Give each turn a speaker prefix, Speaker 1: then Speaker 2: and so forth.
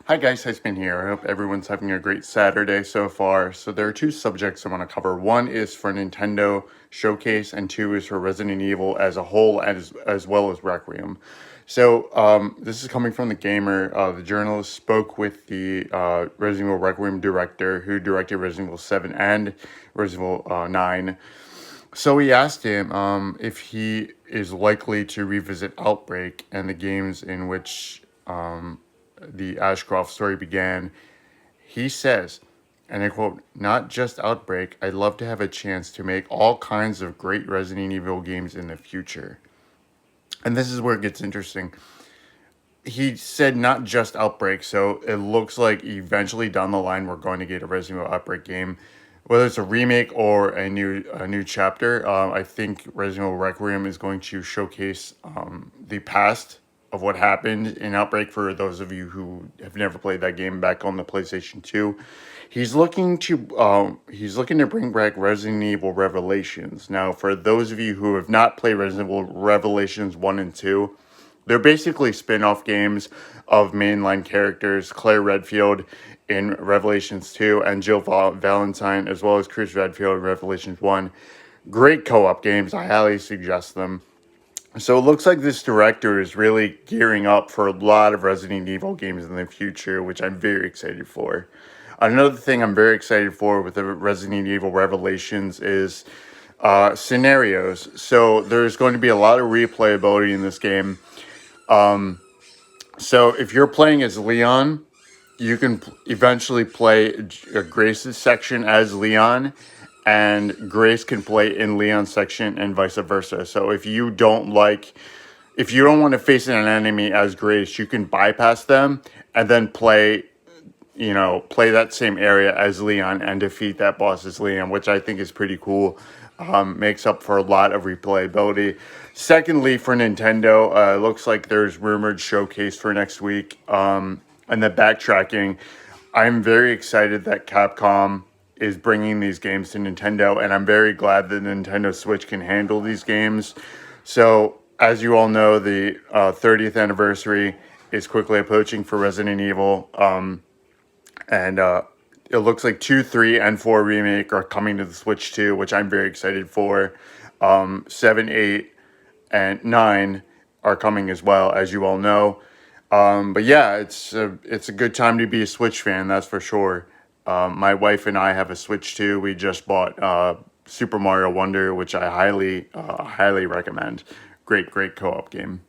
Speaker 1: Hi guys, Been here. I hope everyone's having a great Saturday so far. So there are two subjects I want to cover. One is for Nintendo Showcase, and two is for Resident Evil as a whole, as well as Requiem. So this is coming from the gamer. The journalist spoke with the Resident Evil Requiem director, who directed Resident Evil 7 and Resident Evil 9. So he asked him if he is likely to revisit Outbreak and the games in which the Ashcroft story began. He says, and I quote, "Not just Outbreak, I'd love to have a chance to make all kinds of great Resident Evil games in the future." And this is where it gets interesting. He said not just Outbreak, so it looks like eventually down the line we're going to get a Resident Evil Outbreak game, whether it's a remake or a new chapter. I think Resident Evil Requiem is going to showcase the past of what happened in Outbreak for those of you who have never played that game back on the PlayStation 2. He's looking to bring back Resident Evil Revelations. Now, for those of you who have not played Resident Evil Revelations 1 and 2, they're basically spin-off games of mainline characters, Claire Redfield in Revelations 2 and Jill Valentine, as well as Chris Redfield in Revelations 1. Great co-op games. I highly suggest them. So it looks like this director is really gearing up for a lot of Resident Evil games in the future, which I'm very excited for. Another thing I'm very excited for with the Resident Evil Revelations is scenarios. So there's going to be a lot of replayability in this game. So if you're playing as Leon, you can eventually play Grace's section as Leon, and Grace can play in Leon's section and vice versa. So if you don't want to face an enemy as Grace, you can bypass them and then play that same area as Leon and defeat that boss as Leon, which I think is pretty cool. Makes up for a lot of replayability. Secondly, for Nintendo, it looks like there's rumored showcase for next week. And the backtracking, I'm very excited that Capcom is bringing these games to Nintendo, and I'm very glad that Nintendo Switch can handle these games. So, as you all know, the 30th anniversary is quickly approaching for Resident Evil. And it looks like 2, 3, and 4 remake are coming to the Switch too, which I'm very excited for. 7, 8, and 9 are coming as well, as you all know. But yeah, it's a good time to be a Switch fan, that's for sure. My wife and I have a Switch too. We just bought Super Mario Wonder, which I highly recommend. Great co-op game.